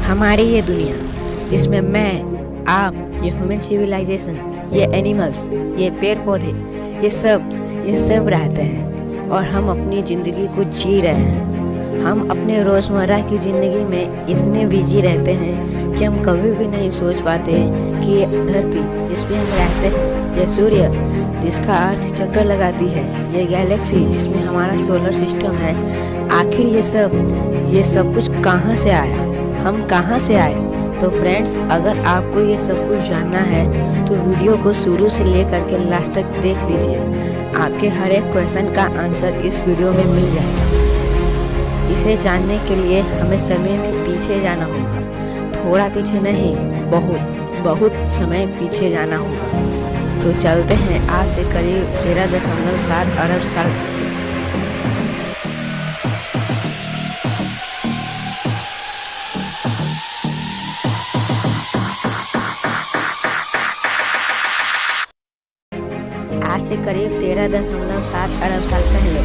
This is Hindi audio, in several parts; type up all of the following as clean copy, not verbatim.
हमारी ये दुनिया जिसमें मैं, आप, ये ह्यूमन सिविलाइजेशन, ये एनिमल्स, ये पेड़ पौधे, ये सब रहते हैं और हम अपनी ज़िंदगी को जी रहे हैं। हम अपने रोज़मर्रा की ज़िंदगी में इतने बिजी रहते हैं कि हम कभी भी नहीं सोच पाते कि ये धरती जिस पे हम रहते हैं, ये सूर्य जिसका अर्थ चक्कर लगाती है, ये गैलेक्सी जिसमें हमारा सोलर सिस्टम है, आखिर ये सब कुछ कहाँ से आया, हम कहाँ से आए। तो फ्रेंड्स, अगर आपको ये सब कुछ जानना है तो वीडियो को शुरू से लेकर के लास्ट तक देख लीजिए। आपके हर एक क्वेश्चन का आंसर इस वीडियो में मिल जाएगा। इसे जानने के लिए हमें समय में पीछे जाना होगा, थोड़ा पीछे नहीं, बहुत समय पीछे जाना होगा। तो चलते हैं आज से करीब 13.7 अरब साल पीछे। आज से करीब 13.7 अरब साल पहले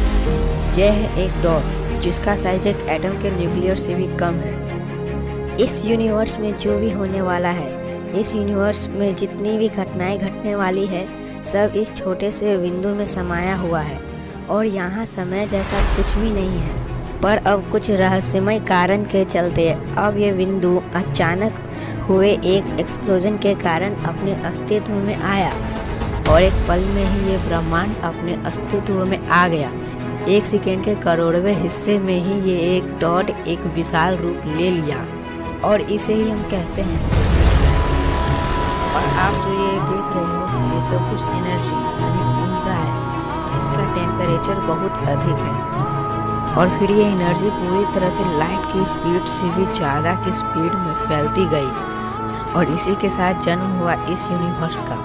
यह है एक डॉट जिसका साइज एक एटम के न्यूक्लियर से भी कम है। इस यूनिवर्स में जो भी होने वाला है, इस यूनिवर्स में जितनी भी घटनाएं घटने वाली है, सब इस छोटे से बिंदु में समाया हुआ है और यहाँ समय जैसा कुछ भी नहीं है। पर अब कुछ रहस्यमय कारण के चलते अब ये बिंदु अचानक हुए एक एक्सप्लोजन के कारण अपने अस्तित्व में आया और एक पल में ही ये ब्रह्मांड अपने अस्तित्व में आ गया। एक सेकेंड के करोड़वें हिस्से में ही ये एक डॉट एक विशाल रूप ले लिया और इसे ही हम कहते हैं। और आप जो ये देख रहे हो, ये सब कुछ एनर्जी यानी ऊर्जा है जिसका टेम्परेचर बहुत अधिक है और फिर ये एनर्जी पूरी तरह से लाइट की स्पीड से भी ज़्यादा की स्पीड में फैलती गई और इसी के साथ जन्म हुआ इस यूनिवर्स का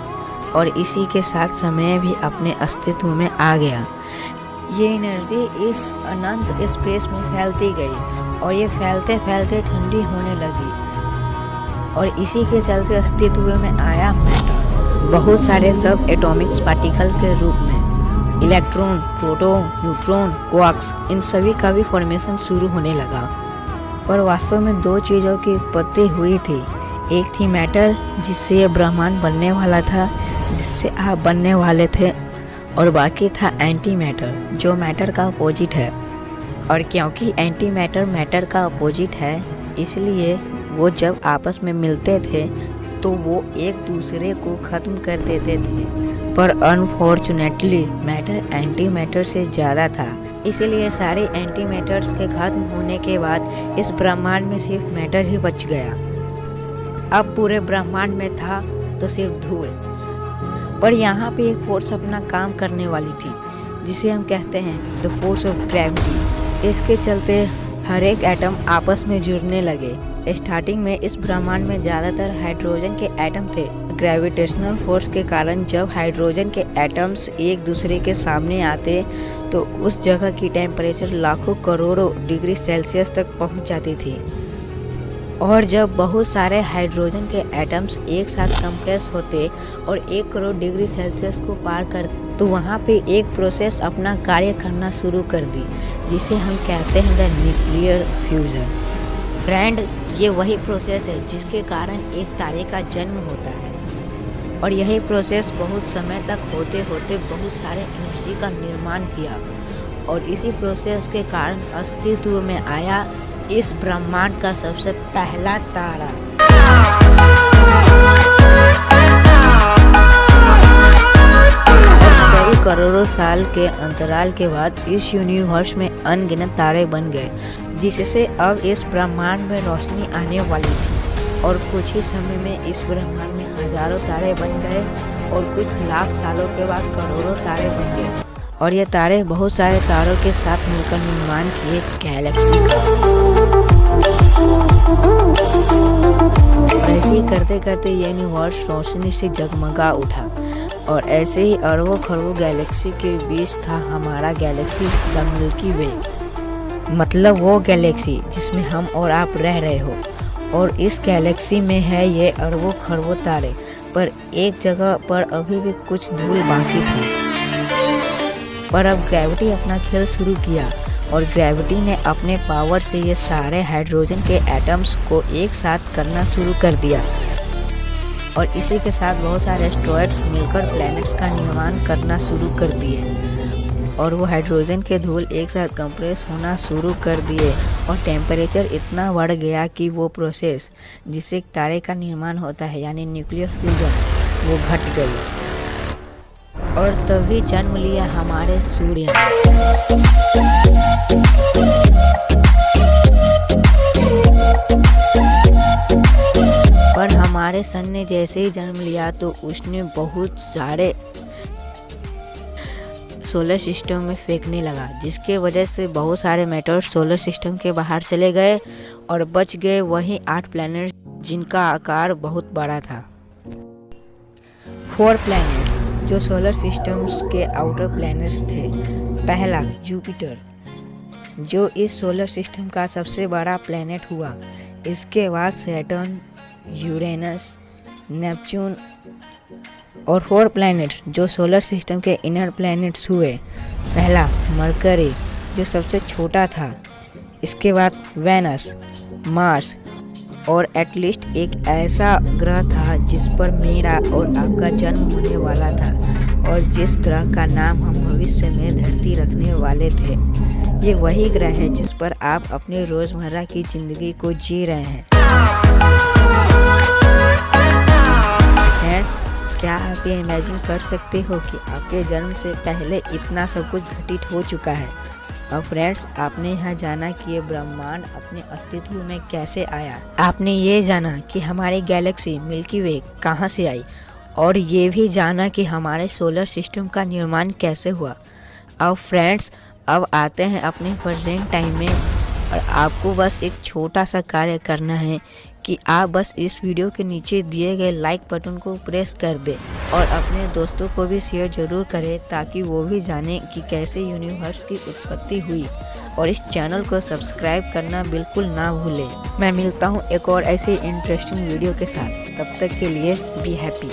और इसी के साथ समय भी अपने अस्तित्व में आ गया। ये एनर्जी इस अनंत स्पेस में फैलती गई और ये फैलते फैलते ठंडी होने लगी और इसी के चलते अस्तित्व में आया मैटर। बहुत सारे सब एटॉमिक्स पार्टिकल के रूप में इलेक्ट्रॉन, प्रोटॉन, न्यूट्रॉन, क्वार्क्स, इन सभी का भी फॉर्मेशन शुरू होने लगा। पर वास्तव में दो चीज़ों की उत्पत्ति हुई थी। एक थी मैटर जिससे ये ब्रह्मांड बनने वाला था, जिससे आप बनने वाले थे, और बाकी था एंटी मैटर जो मैटर का अपोजिट है। और क्योंकि एंटी मैटर मैटर का अपोजिट है, इसलिए वो जब आपस में मिलते थे तो वो एक दूसरे को ख़त्म कर देते थे। पर अनफॉर्चुनेटली मैटर एंटी मैटर से ज़्यादा था, इसलिए सारे एंटी मैटर्स के ख़त्म होने के बाद इस ब्रह्मांड में सिर्फ मैटर ही बच गया। अब पूरे ब्रह्मांड में था तो सिर्फ धूल। पर यहाँ पे एक फोर्स अपना काम करने वाली थी जिसे हम कहते हैं द फोर्स ऑफ ग्रेविटी। इसके चलते हर एक एटम आपस में जुड़ने लगे। स्टार्टिंग में इस ब्रह्मांड में ज़्यादातर हाइड्रोजन के एटम थे। ग्रेविटेशनल फोर्स के कारण जब हाइड्रोजन के एटम्स एक दूसरे के सामने आते तो उस जगह की टेम्परेचर लाखों करोड़ों डिग्री सेल्सियस तक पहुँच जाती थी। और जब बहुत सारे हाइड्रोजन के एटम्स एक साथ कंप्रेस होते और 1 करोड़ डिग्री सेल्सियस को पार कर तो वहाँ पे एक प्रोसेस अपना कार्य करना शुरू कर दी जिसे हम कहते हैं द न्यूक्लियर फ्यूजन। फ्रेंड, ये वही प्रोसेस है जिसके कारण एक तारे का जन्म होता है और यही प्रोसेस बहुत समय तक होते होते बहुत सारे एनर्जी का निर्माण किया और इसी प्रोसेस के कारण अस्तित्व में आया इस ब्रह्मांड का सबसे पहला तारा। कई करोड़ों साल के अंतराल के बाद इस यूनिवर्स में अनगिनत तारे बन गए जिससे अब इस ब्रह्मांड में रोशनी आने वाली थी और कुछ ही समय में इस ब्रह्मांड में हजारों तारे बन गए और कुछ लाख सालों के बाद करोड़ों तारे बन गए और ये तारे बहुत सारे तारों के साथ मिलकर निर्माण किए गैलेक्सी का। ऐसे ही करते करते यूनिवर्स रोशनी से जगमगा उठा और ऐसे ही अरबों खरबों गैलेक्सी के बीच था हमारा गैलेक्सी द मिल्की वे। मतलब वो गैलेक्सी जिसमें हम और आप रह रहे हो और इस गैलेक्सी में है ये अरबों खरबों तारे। पर एक जगह पर अभी भी कुछ धूल बाकी थी। पर अब ग्रेविटी अपना खेल शुरू किया और ग्रेविटी ने अपने पावर से ये सारे हाइड्रोजन के एटम्स को एक साथ करना शुरू कर दिया और इसी के साथ बहुत सारे एस्टेरॉयड्स मिलकर प्लैनेट्स का निर्माण करना शुरू कर दिए और वो हाइड्रोजन के धूल एक साथ कंप्रेस होना शुरू कर दिए और टेम्परेचर इतना बढ़ गया कि वो प्रोसेस जिससे तारे का निर्माण होता है यानी न्यूक्लियर फ्यूजन वो घट गई और तभी जन्म लिया हमारे सूर्य। पर हमारे सन ने जैसे ही जन्म लिया तो उसने बहुत सारे सोलर सिस्टम में फेंकने लगा, जिसके वजह से बहुत सारे मेटल्स सोलर सिस्टम के बाहर चले गए और बच गए वही 8 प्लैनेट्स जिनका आकार बहुत बड़ा था। 4 प्लैनेट्स जो सोलर सिस्टम्स के आउटर प्लैनेट्स थे। पहला जुपिटर जो इस सोलर सिस्टम का सबसे बड़ा प्लैनेट हुआ। इसके बाद सैटर्न, यूरेनस, नेपच्यून और 4 प्लैनेट्स जो सोलर सिस्टम के इनर प्लैनेट्स हुए। पहला मरकरी जो सबसे छोटा था, इसके बाद वेनस, मार्स और एटलीस्ट एक ऐसा ग्रह था जिस पर मेरा और आपका जन्म होने वाला था और जिस ग्रह का नाम हम भविष्य में धरती रखने वाले थे। ये वही ग्रह है जिस पर आप अपनी रोज़मर्रा की ज़िंदगी को जी रहे हैं। फ्रेंड्स, क्या आप ये इमेजिन कर सकते हो कि आपके जन्म से पहले इतना सब कुछ घटित हो चुका है। और फ्रेंड्स, आपने यहाँ जाना कि ये ब्रह्मांड अपने अस्तित्व में कैसे आया। आपने ये जाना कि हमारी गैलेक्सी मिल्की वे कहाँ से आई और ये भी जाना कि हमारे सोलर सिस्टम का निर्माण कैसे हुआ। अब फ्रेंड्स, अब आते हैं अपने प्रेजेंट टाइम में और आपको बस एक छोटा सा कार्य करना है कि आप बस इस वीडियो के नीचे दिए गए लाइक बटन को प्रेस कर दें और अपने दोस्तों को भी शेयर ज़रूर करें ताकि वो भी जाने कि कैसे यूनिवर्स की उत्पत्ति हुई। और इस चैनल को सब्सक्राइब करना बिल्कुल ना भूलें। मैं मिलता हूँ एक और ऐसे इंटरेस्टिंग वीडियो के साथ। तब तक के लिए बी हैप्पी।